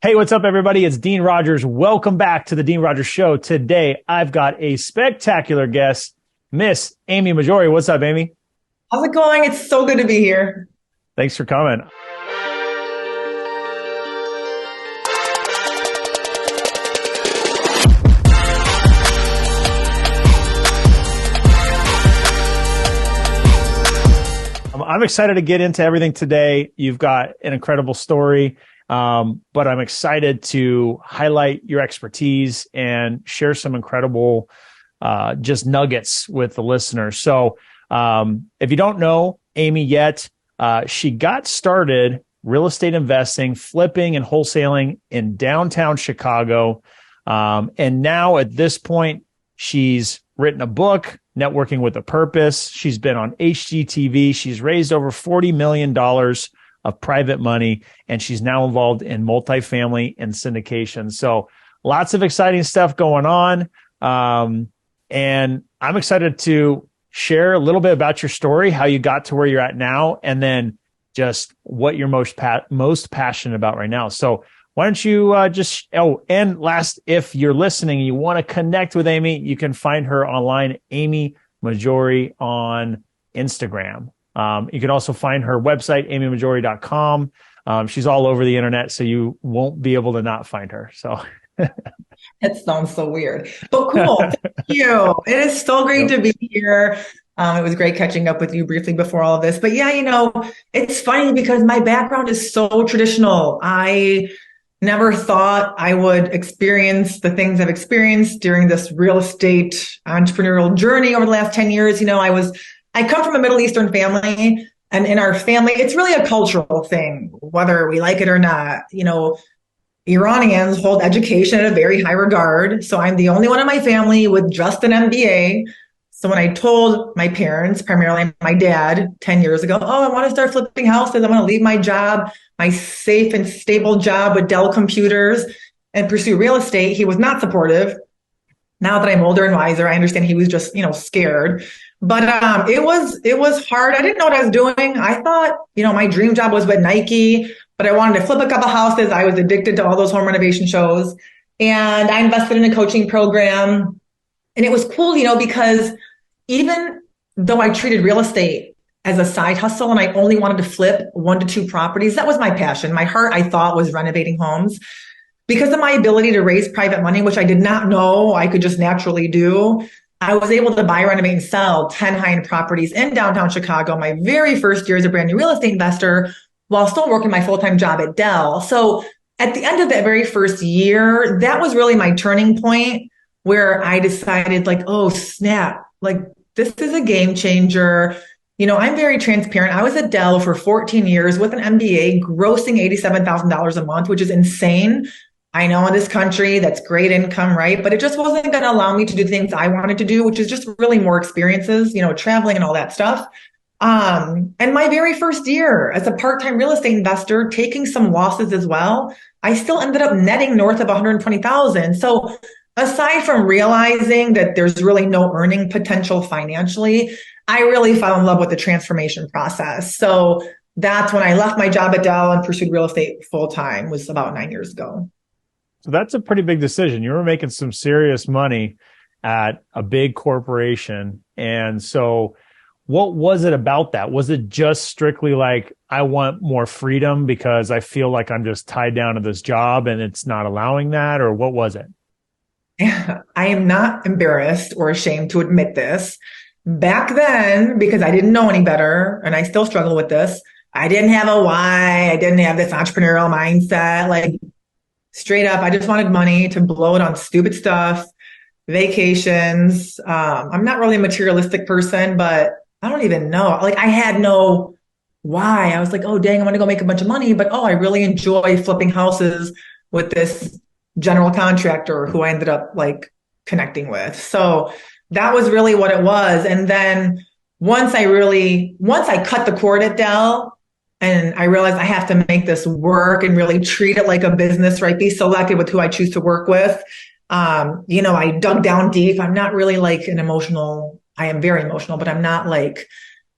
Hey, what's up, everybody? It's Dean Rogers. Welcome back to the Dean Rogers Show. Today, I've got a spectacular guest, Miss Amy Mahjoory. What's up, Amy? How's it going? It's so good to be here. Thanks for coming. I'm excited to get into everything today. You've got an incredible story. But I'm excited to highlight your expertise and share some incredible just nuggets with the listeners. So if you don't know Amy yet, she got started real estate investing, flipping and wholesaling in downtown Chicago. And now at this point, she's written a book, Networking with a Purpose. She's been on HGTV. She's raised over $40 million of private money, and she's now involved in multifamily and syndication. So lots of exciting stuff going on. And I'm excited to share a little bit about your story, how you got to where you're at now, and then just what you're most passionate about right now. So why don't you and last, if you're listening and you want to connect with Amy, you can find her online, Amy Mahjoory on Instagram. You can also find her website, amymahjoory.com. She's all over the internet, so you won't be able to not find her. So That sounds so weird, but cool. Thank you. It is so great to be here. It was great catching up with you briefly before all of this. But yeah, it's funny because my background is so traditional. I never thought I would experience the things I've experienced during this real estate entrepreneurial journey over the last 10 years. I come from a Middle Eastern family, and in our family, it's really a cultural thing, whether we like it or not. Iranians hold education at a very high regard. So I'm the only one in my family with just an MBA. So when I told my parents, primarily my dad, 10 years ago, I want to start flipping houses, I want to leave my job, my safe and stable job with Dell Computers, and pursue real estate, he was not supportive. Now that I'm older and wiser, I understand he was just, scared. But it was hard. I didn't know what I was doing. I thought, my dream job was with Nike, but I wanted to flip a couple houses. I was addicted to all those home renovation shows. And I invested in a coaching program. And it was cool, because even though I treated real estate as a side hustle and I only wanted to flip 1 to 2 properties, that was my passion. My heart, I thought, was renovating homes. Because of my ability to raise private money, which I did not know I could just naturally do, I was able to buy, renovate, and sell 10 high-end properties in downtown Chicago my very first year as a brand new real estate investor while still working my full-time job at Dell. So at the end of that very first year, that was really my turning point where I decided oh, snap, this is a game changer. I'm very transparent. I was at Dell for 14 years with an MBA, grossing $87,000 a month, which is insane. I know in this country that's great income, right? But it just wasn't going to allow me to do things I wanted to do, which is just really more experiences, traveling and all that stuff. And my very first year as a part-time real estate investor, taking some losses as well, I still ended up netting north of 120,000. So aside from realizing that there's really no earning potential financially, I really fell in love with the transformation process. So that's when I left my job at Dell and pursued real estate full-time, was about 9 years ago. So that's a pretty big decision. You were making some serious money at a big corporation. And so what was it about that? Was it just strictly I want more freedom because I feel like I'm just tied down to this job and it's not allowing that? Or what was it? I am not embarrassed or ashamed to admit this. Back then, because I didn't know any better, and I still struggle with this, I didn't have a why. I didn't have this entrepreneurial mindset. Straight up, I just wanted money to blow it on stupid stuff, vacations. I'm not really a materialistic person, but I don't even know. I had no why. I was oh, dang, I want to go make a bunch of money, but I really enjoy flipping houses with this general contractor who I ended up connecting with. So that was really what it was. And then once I cut the cord at Dell, and I realized I have to make this work and really treat it like a business, right? Be selective with who I choose to work with. I dug down deep. I'm not really I am very emotional, but I'm not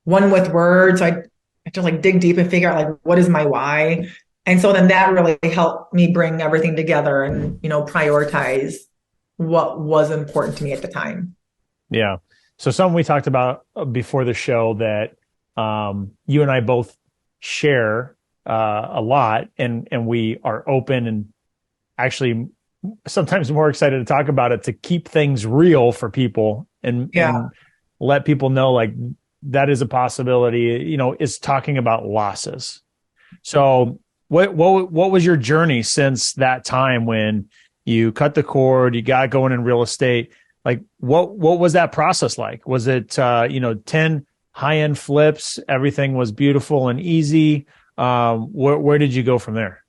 one with words. So I have to dig deep and figure out what is my why. And so then that really helped me bring everything together and, prioritize what was important to me at the time. Yeah. So something we talked about before the show that you and I both share a lot, and we are open and actually sometimes more excited to talk about it, to keep things real for people and Yeah. let people know like that is a possibility, is talking about losses. So what was your journey since that time when you cut the cord, you got going in real estate? Like what was that process like? Was it 10 high-end flips, everything was beautiful and easy? Where did you go from there?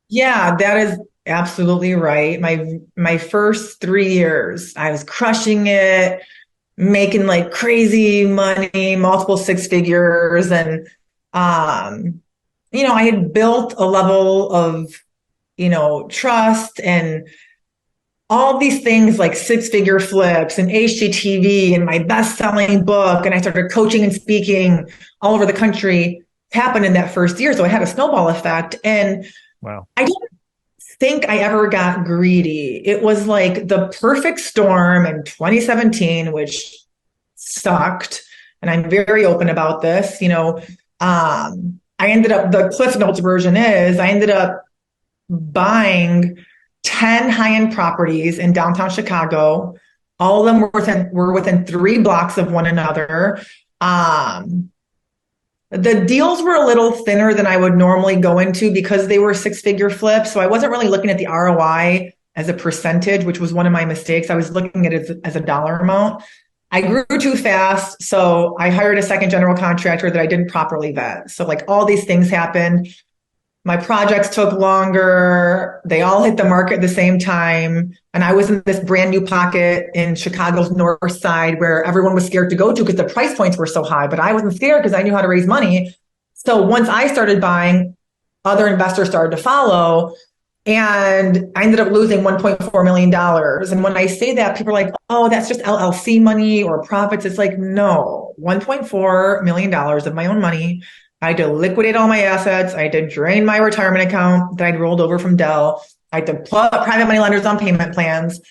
Yeah, that is absolutely right. My first 3 years, I was crushing it, making like crazy money, multiple six figures. And I had built a level of, trust and all these things like six-figure flips and HGTV and my best-selling book. And I started coaching and speaking all over the country happened in that first year. So I had a snowball effect. And Wow. I don't think I ever got greedy. It was like the perfect storm in 2017, which sucked. And I'm very open about this. I ended up, the Cliff Notes version is I ended up buying 10 high-end properties in downtown Chicago. All of them were within 3 blocks of one another. The deals were a little thinner than I would normally go into because they were six-figure flips. So I wasn't really looking at the ROI as a percentage, which was one of my mistakes. I was looking at it as a dollar amount. I grew too fast. So I hired a second general contractor that I didn't properly vet. So like all these things happened. My projects took longer. They all hit the market at the same time. And I was in this brand new pocket in Chicago's north side where everyone was scared to go to because the price points were so high. But I wasn't scared because I knew how to raise money. So once I started buying, other investors started to follow. And I ended up losing $1.4 million. And when I say that, people are like, oh, that's just LLC money or profits. It's like, no, $1.4 million of my own money. I had to liquidate all my assets. I had to drain my retirement account that I'd rolled over from Dell. I had to put private money lenders on payment plans.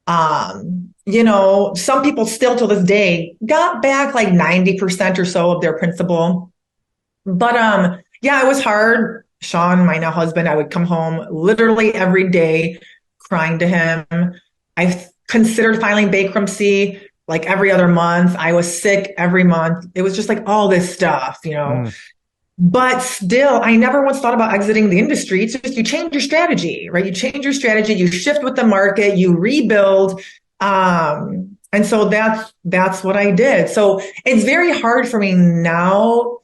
Some people still to this day got back like 90% or so of their principal. But yeah, it was hard. Sean, my now husband, I would come home literally every day crying to him. I considered filing bankruptcy like every other month. I was sick every month. It was just like all this stuff, But still, I never once thought about exiting the industry. It's just you change your strategy, right? You change your strategy, you shift with the market, you rebuild. And so that's what I did. So it's very hard for me now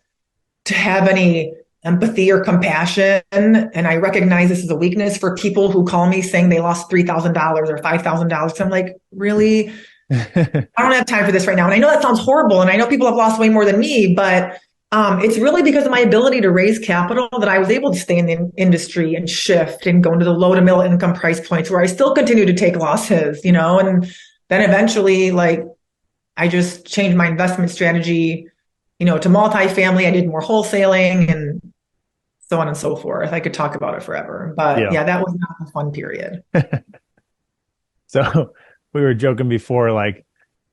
to have any empathy or compassion. And I recognize this is a weakness for people who call me saying they lost $3,000 or $5,000. I'm like, really? I don't have time for this right now. And I know that sounds horrible. And I know people have lost way more than me, but it's really because of my ability to raise capital that I was able to stay in the industry and shift and go into the low to middle income price points where I still continue to take losses, and then eventually I just changed my investment strategy, to multifamily. I did more wholesaling and so on and so forth. I could talk about it forever, but yeah, that was not a fun period. So we were joking before, like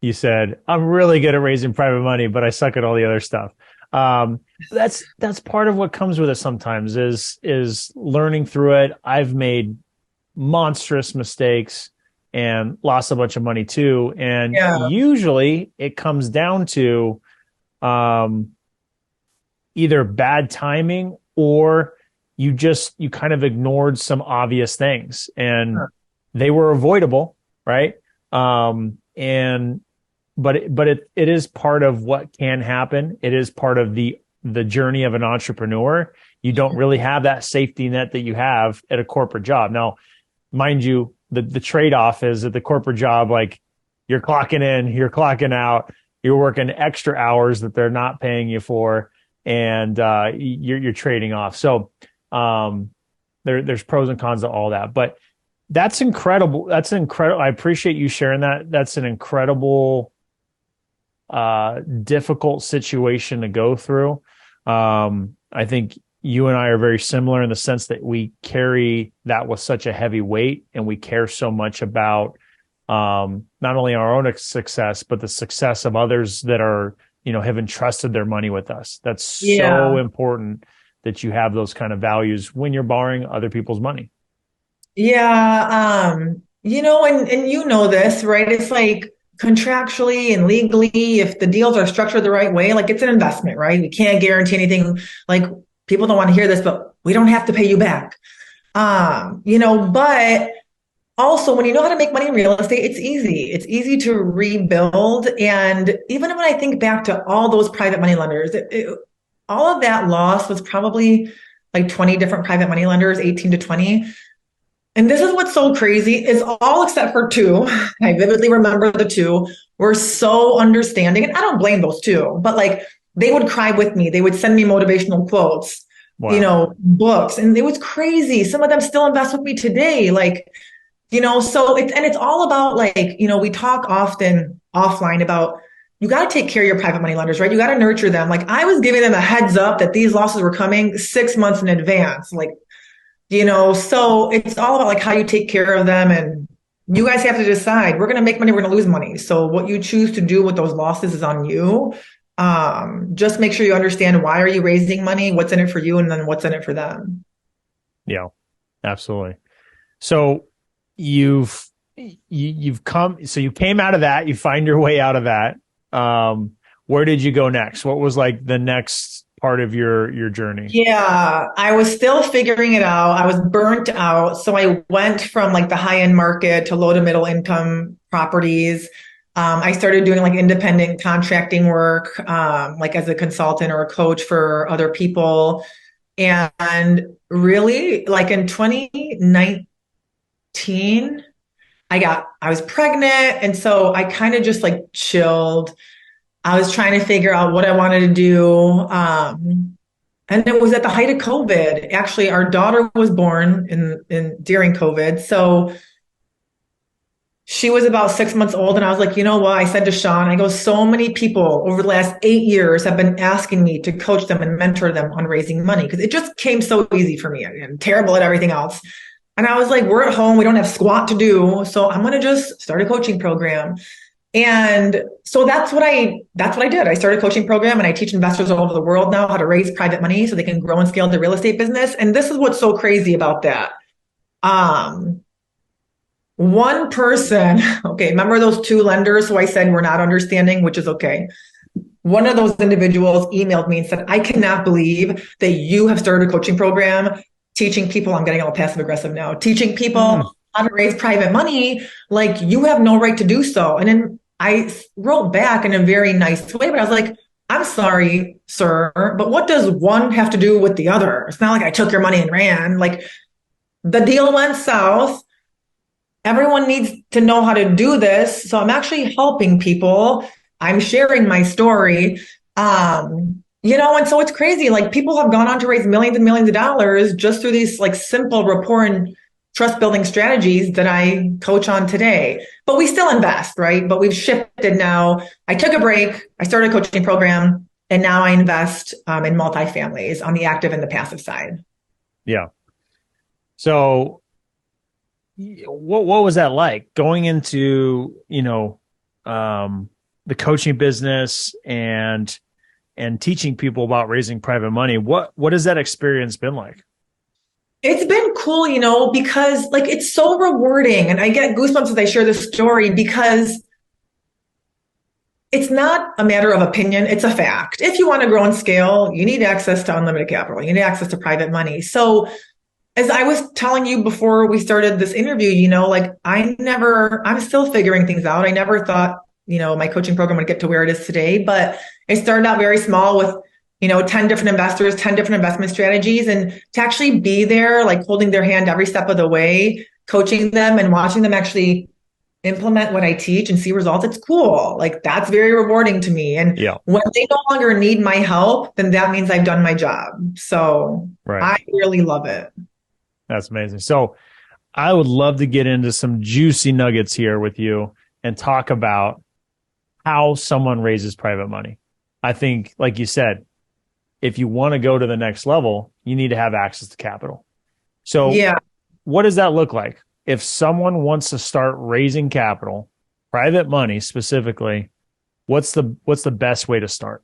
you said, I'm really good at raising private money, but I suck at all the other stuff. That's part of what comes with it sometimes is learning through it. I've made monstrous mistakes and lost a bunch of money too. And usually it comes down to either bad timing or you kind of ignored some obvious things and they were avoidable, right? But it is part of what can happen. It is part of the journey of an entrepreneur. You don't really have that safety net that you have at a corporate job. Now, mind you, the trade-off is at the corporate job, like you're clocking in, you're clocking out, you're working extra hours that they're not paying you for, and you're trading off. So there's pros and cons to all that. But that's incredible. That's incredible. I appreciate you sharing that. That's an incredible difficult situation to go through. I think you and I are very similar in the sense that we carry that with such a heavy weight, and we care so much about not only our own success, but the success of others that are, have entrusted their money with us. That's so important that you have those kind of values when you're borrowing other people's money. Yeah. And you know this, right? It's like contractually and legally, if the deals are structured the right way, like it's an investment, right? We can't guarantee anything. Like people don't want to hear this, but we don't have to pay you back. But also when you know how to make money in real estate, it's easy. It's easy to rebuild. And even when I think back to all those private money lenders, all of that loss was probably like 20 different private money lenders, 18 to 20. And this is what's so crazy is all except for two. I vividly remember the two were so understanding. And I don't blame those two, but like they would cry with me. They would send me motivational quotes, books. And it was crazy. Some of them still invest with me today. Like, so it's all about like, we talk often offline about you got to take care of your private money lenders, right? You got to nurture them. Like I was giving them a heads up that these losses were coming 6 months in advance. Like, so it's all about like how you take care of them, and you guys have to decide, we're going to make money, we're going to lose money. So what you choose to do with those losses is on you. Just make sure you understand, why are you raising money? What's in it for you? And then what's in it for them? Yeah, absolutely. So you've come, so you came out of that, you find your way out of that. Where did you go next? What was like the next part of your journey? Yeah, I was still figuring it out. I was burnt out. So I went from like the high end market to low to middle income properties. I started doing like independent contracting work, like as a consultant or a coach for other people. And really like in 2019, I was pregnant. And so I kind of just like chilled. I was trying to figure out what I wanted to do. And it was at the height of COVID. Actually, our daughter was born during COVID. So she was about 6 months old. And I was like, you know what? I said to Sean, I go, so many people over the last 8 years have been asking me to coach them and mentor them on raising money, because it just came so easy for me. I'm terrible at everything else. And I was like, we're at home. We don't have squat to do. So I'm going to just start a coaching program. And so that's what I did. I started a coaching program, and I teach investors all over the world now how to raise private money so they can grow and scale their real estate business. And this is what's so crazy about that. One person, okay, remember those two lenders who I said were not understanding, which is okay. One of those individuals emailed me and said, I cannot believe that you have started a coaching program teaching people, I'm getting all passive aggressive now, teaching people how to raise private money. Like, you have no right to do so. And then I wrote back in a very nice way, but I was like, I'm sorry, sir, but what does one have to do with the other? It's not like I took your money and ran. Like, the deal went south. Everyone needs to know how to do this. So I'm actually helping people. I'm sharing my story. And so it's crazy. Like, people have gone on to raise millions and millions of dollars just through these like simple rapport and trust building strategies that I coach on today. But we still invest, right? But we've shifted now. I took a break. I started a coaching program, and now I invest in multifamilies on the active and the passive side. Yeah. So what was that like going into, the coaching business and teaching people about raising private money? What has that experience been like? It's been cool, because like it's so rewarding, and I get goosebumps as I share this story, because it's not a matter of opinion. It's a fact. If you want to grow and scale, you need access to unlimited capital. You need access to private money. So as I was telling you before we started this interview, like I'm still figuring things out. I never thought, my coaching program would get to where it is today, but it started out very small with 10 different investors, 10 different investment strategies. And to actually be there, like holding their hand every step of the way, coaching them and watching them actually implement what I teach and see results, it's cool. Like, that's very rewarding to me. And when they no longer need my help, then that means I've done my job. So I really love it. That's amazing. So I would love to get into some juicy nuggets here with you and talk about how someone raises private money. I think, like you said, if you want to go to the next level, you need to have access to capital. So Yeah. what does that look like? If someone wants to start raising capital, private money specifically, what's the best way to start?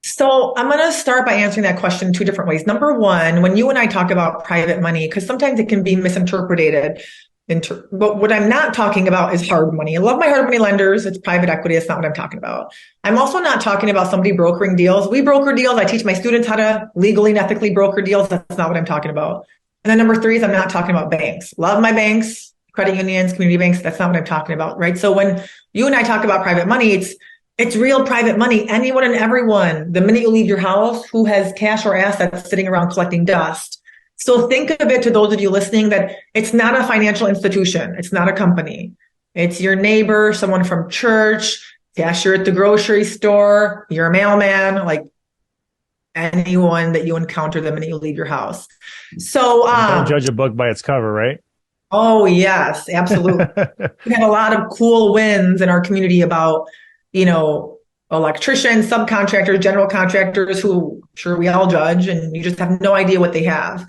So I'm going to start by answering that question two different ways. Number one, when you and I talk about private money, because sometimes it can be misinterpreted. But what I'm not talking about is hard money. I love my hard money lenders. It's private equity. That's not what I'm talking about. I'm also not talking about somebody brokering deals. We broker deals. I teach my students how to legally and ethically broker deals. That's not what I'm talking about. And then number three is I'm not talking about banks. Love my banks, credit unions, community banks. That's not what I'm talking about, right? So when you and I talk about private money, it's real private money. Anyone and everyone, the minute you leave your house, who has cash or assets sitting around collecting dust. So think of it, to those of you listening, that it's not a financial institution. It's not a company. It's your neighbor, someone from church, cashier at the grocery store, your mailman, like anyone that you encounter the minute you leave your house. So Don't judge a book by its cover, right? Oh, yes, absolutely. We have a lot of cool wins in our community about, electricians, subcontractors, general contractors who sure we all judge, and you just have no idea what they have.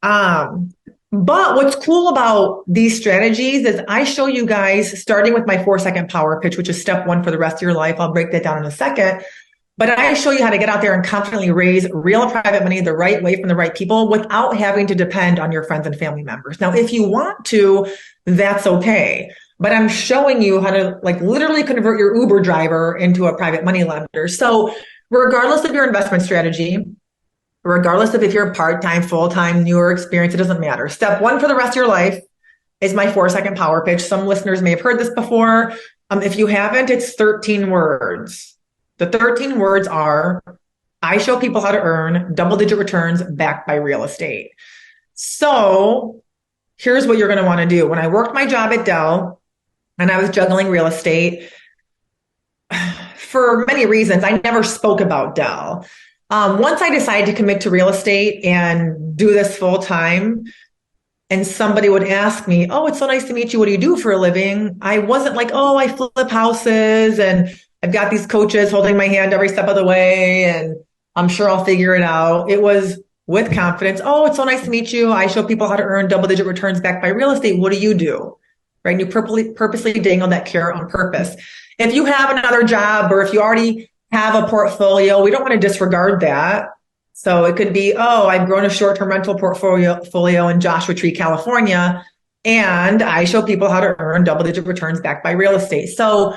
But what's cool about these strategies is I show you guys, starting with my 4-second power pitch, which is step one for the rest of your life. I'll break that down in a second. But I show you how to get out there and confidently raise real private money the right way from the right people without having to depend on your friends and family members. Now, if you want to, that's okay. But I'm showing you how to literally convert your Uber driver into a private money lender. So regardless of your investment strategy, regardless of if you're part-time, full-time, newer experience, it doesn't matter. Step one for the rest of your life is my 4-second power pitch. Some listeners may have heard this before. If you haven't, it's 13 words. The 13 words are, I show people how to earn double-digit returns backed by real estate. So here's what you're going to want to do. When I worked my job at Dell and I was juggling real estate, for many reasons, I never spoke about Dell. Once I decided to commit to real estate and do this full time, and somebody would ask me, oh, it's so nice to meet you. What do you do for a living? I wasn't like, oh, I flip houses and I've got these coaches holding my hand every step of the way and I'm sure I'll figure it out. It was with confidence. Oh, it's so nice to meet you. I show people how to earn double-digit returns backed by real estate. What do you do? Right? And you purposely dangle that carrot on purpose. If you have another job or if you already have a portfolio, we don't want to disregard that. So it could be, oh, I've grown a short-term rental portfolio in Joshua Tree, California, and I show people how to earn double-digit returns backed by real estate. So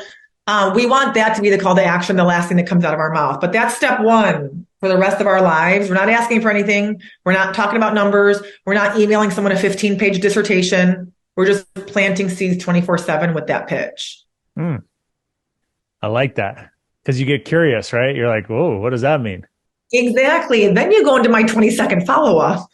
we want that to be the call to action, the last thing that comes out of our mouth. But that's step one for the rest of our lives. We're not asking for anything. We're not talking about numbers. We're not emailing someone a 15-page dissertation. We're just planting seeds 24/7 with that pitch. I like that, because you get curious, right? You're like, whoa, what does that mean? Exactly. And then you go into my 20-second follow-up.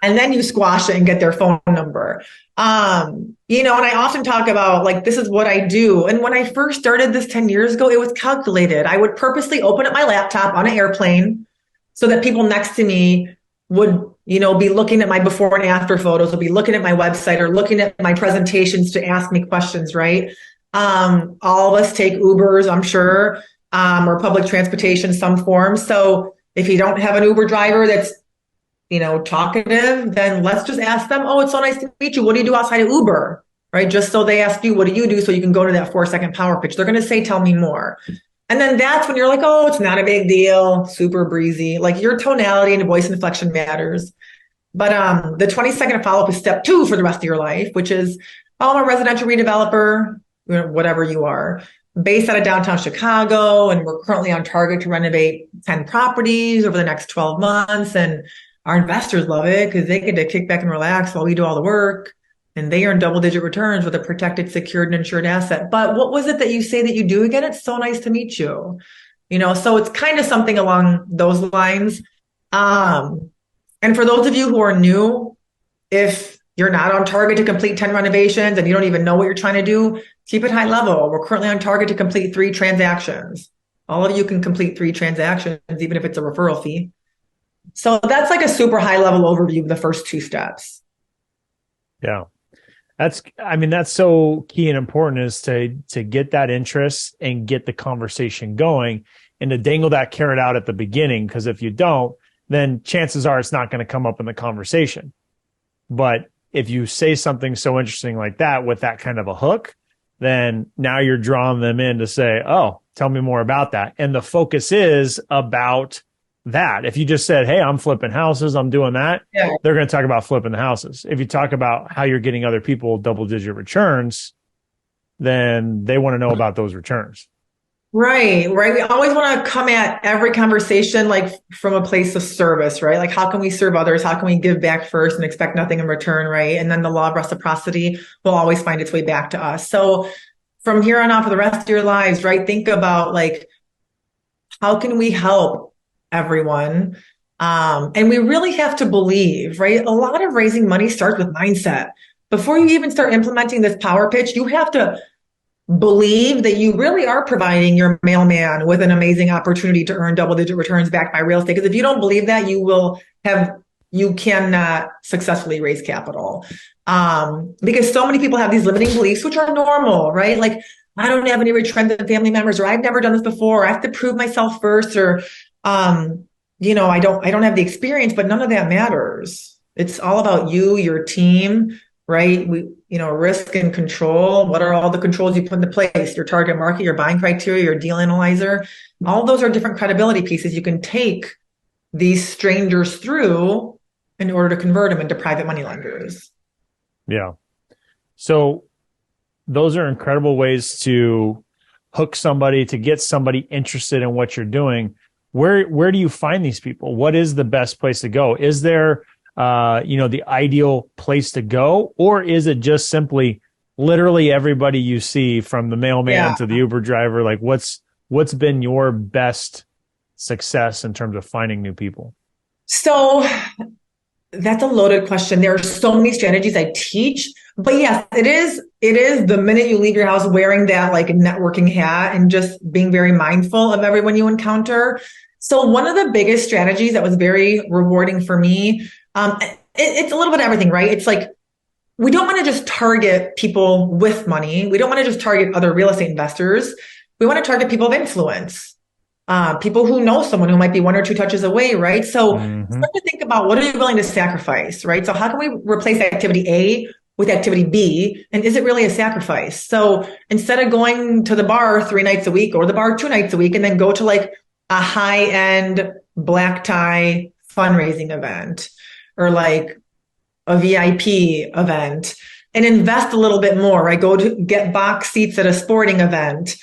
And then you squash it and get their phone number. And I often talk about this is what I do. And when I first started this 10 years ago, it was calculated. I would purposely open up my laptop on an airplane so that people next to me would, be looking at my before and after photos, will be looking at my website or looking at my presentations to ask me questions, right? All of us take Ubers, I'm sure, or public transportation, some form. So if you don't have an Uber driver that's talkative, then let's just ask them, oh, it's so nice to meet you. What do you do outside of Uber? Right? Just so they ask you, what do you do? So you can go to that 4-second power pitch. They're going to say, tell me more. And then that's when you're like, oh, it's not a big deal. Super breezy. Your tonality and voice inflection matters. But the 20-second follow-up is step two for the rest of your life, which is, oh, I'm a residential redeveloper, whatever you are, based out of downtown Chicago. And we're currently on target to renovate 10 properties over the next 12 months. And our investors love it because they get to kick back and relax while we do all the work, and they earn double-digit returns with a protected, secured, and insured asset. But what was it that you say that you do again? It's so nice to meet you. So it's kind of something along those lines. And for those of you who are new, if you're not on target to complete 10 renovations and you don't even know what you're trying to do, keep it high level. We're currently on target to complete 3 transactions. All of you can complete 3 transactions, even if it's a referral fee. So that's a super high level overview of the first 2 steps. Yeah. That's so key and important, is to get that interest and get the conversation going. and to dangle that carrot out at the beginning. Because if you don't, then chances are it's not going to come up in the conversation. But if you say something so interesting like that with that kind of a hook, then now you're drawing them in to say, oh, tell me more about that. And the focus is about that. If you just said, hey, I'm flipping houses, I'm doing that, they're going to talk about flipping the houses. If you talk about how you're getting other people double-digit returns, then they want to know about those returns. Right. We always want to come at every conversation like from a place of service, right? Like how can we serve others? How can we give back first and expect nothing in return, right? And then the law of reciprocity will always find its way back to us. So from here on out for the rest of your lives, right? Think about like, how can we help everyone? And we really have to believe, right? A lot of raising money starts with mindset. Before you even start implementing this power pitch, you have to believe that you really are providing your mailman with an amazing opportunity to earn double-digit returns backed by real estate. Because if you don't believe that, you cannot successfully raise capital. Because so many people have these limiting beliefs, which are normal, right? Like, I don't have any rich friends and family members, or I've never done this before. I have to prove myself first, or, I don't have the experience, but none of that matters. It's all about you, your team, right? Risk and control. What are all the controls you put into place? Your target market, your buying criteria, your deal analyzer. All those are different credibility pieces you can take these strangers through in order to convert them into private money lenders. Yeah. So those are incredible ways to hook somebody, to get somebody interested in what you're doing. Where do you find these people? What is the best place to go? Is there the ideal place to go? Or is it just simply literally everybody you see, from the mailman to the Uber driver? Like what's been your best success in terms of finding new people? So that's a loaded question. There are so many strategies I teach, but yes, it is the minute you leave your house wearing that like networking hat and just being very mindful of everyone you encounter. So one of the biggest strategies that was very rewarding for me, it's a little bit of everything, right? It's like, we don't want to just target people with money. We don't want to just target other real estate investors. We want to target people of influence, people who know someone who might be one or two touches away, right? So start to think about, what are you willing to sacrifice, right? So how can we replace activity A with activity B? And is it really a sacrifice? So instead of going to the bar 3 nights a week or the bar 2 nights a week, and then go to like a high-end black tie fundraising event, or like a VIP event, and invest a little bit more, right? Go to get box seats at a sporting event.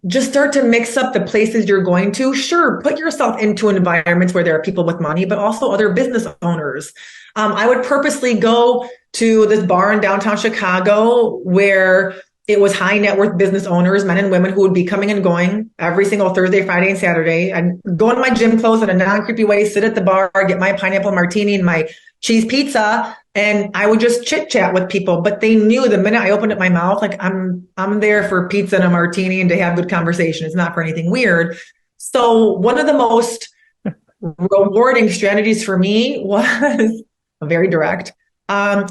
Just start to mix up the places you're going to. Sure, put yourself into environments where there are people with money, but also other business owners. I would purposely go to this bar in downtown Chicago where it was high net worth business owners, men and women, who would be coming and going every single Thursday, Friday, and Saturday. I'd go in my gym clothes in a non-creepy way, sit at the bar, get my pineapple martini and my cheese pizza, and I would just chit chat with people. But they knew the minute I opened up my mouth, like I'm there for pizza and a martini and to have good conversation. It's not for anything weird. So one of the most rewarding strategies for me was very direct.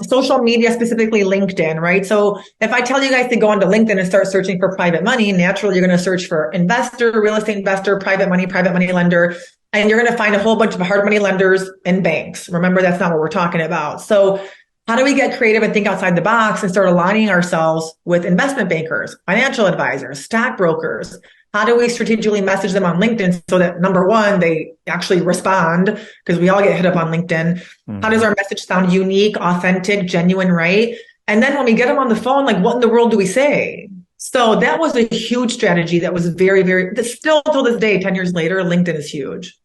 Social media, specifically LinkedIn, right? So if I tell you guys to go onto LinkedIn and start searching for private money, naturally you're going to search for investor, real estate investor, private money lender, and you're going to find a whole bunch of hard money lenders and banks. Remember, that's not what we're talking about. So how do we get creative and think outside the box and start aligning ourselves with investment bankers, financial advisors, stockbrokers? How do we strategically message them on LinkedIn so that, number one, they actually respond, because we all get hit up on LinkedIn. How does our message sound unique, authentic, genuine, right? And then when we get them on the phone, like, what in the world do we say? So that was a huge strategy that was very, very, still till this day, 10 years later, LinkedIn is huge.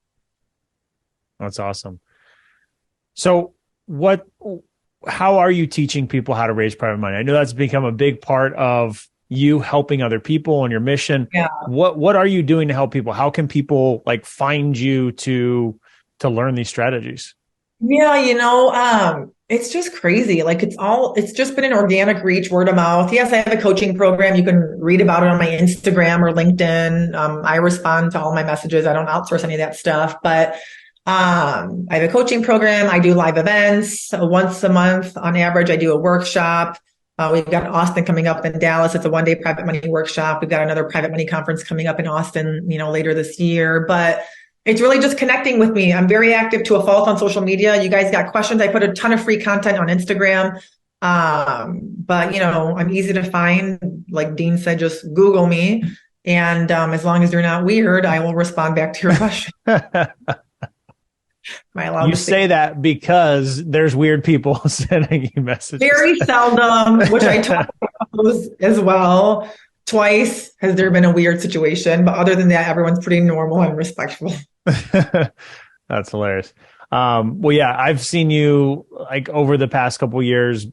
That's awesome. So how are you teaching people how to raise private money? I know that's become a big part of you helping other people and your mission. Yeah. What are you doing to help people? How can people like find you to learn these strategies? Yeah, it's just crazy. Like it's just been an organic reach, word of mouth. Yes, I have a coaching program. You can read about it on my Instagram or LinkedIn. I respond to all my messages. I don't outsource any of that stuff, but I have a coaching program. I do live events once a month on average. I do a workshop. We've got Austin coming up in Dallas. It's a one-day private money workshop. We've got another private money conference coming up in Austin, later this year. But it's really just connecting with me. I'm very active to a fault on social media. You guys got questions? I put a ton of free content on Instagram. But I'm easy to find. Like Dean said, just Google me. And as long as they're not weird, I will respond back to your question. Am I allowed You to say that because there's weird people sending you messages. Very seldom, which I talk about those as well. Twice has there been a weird situation, but other than that, everyone's pretty normal and respectful. That's hilarious. Well, yeah, I've seen you like over the past couple of years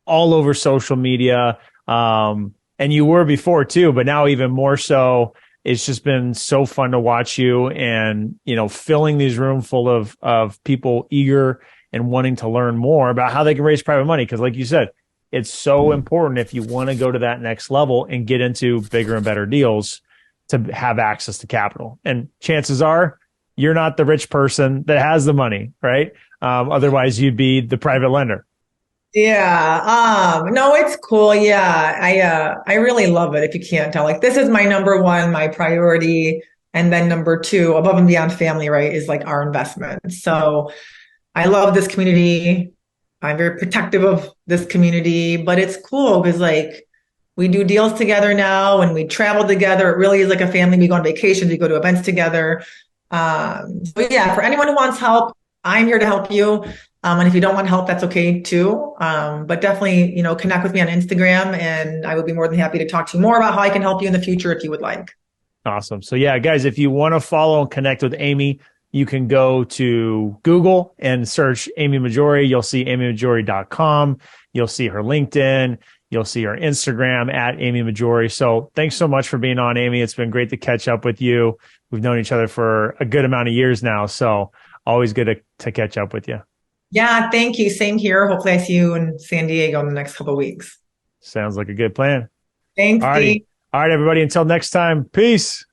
all over social media. And you were before too, but now even more so. It's just been so fun to watch you and, filling these room full of people eager and wanting to learn more about how they can raise private money. Cause like you said, it's so important if you want to go to that next level and get into bigger and better deals to have access to capital. And chances are you're not the rich person that has the money, right? Otherwise you'd be the private lender. Yeah. No, it's cool. Yeah. I really love it. If you can't tell, like this is my number one, my priority. And then number two, above and beyond family, right, is like our investment. So I love this community. I'm very protective of this community, but it's cool because like we do deals together now and we travel together. It really is like a family. We go on vacations, we go to events together. So yeah, for anyone who wants help, I'm here to help you. And if you don't want help, that's okay too. But definitely, connect with me on Instagram and I would be more than happy to talk to you more about how I can help you in the future if you would like. Awesome. So yeah, guys, if you want to follow and connect with Amy, you can go to Google and search Amy Mahjoory. You'll see amymahjoory.com. You'll see her LinkedIn. You'll see her Instagram at Amy Mahjoory. So thanks so much for being on, Amy. It's been great to catch up with you. We've known each other for a good amount of years now. So always good to catch up with you. Yeah, thank you. Same here. Hopefully I see you in San Diego in the next couple of weeks. Sounds like a good plan. Thanks, All Dee. right. All right, everybody. Until next time. Peace.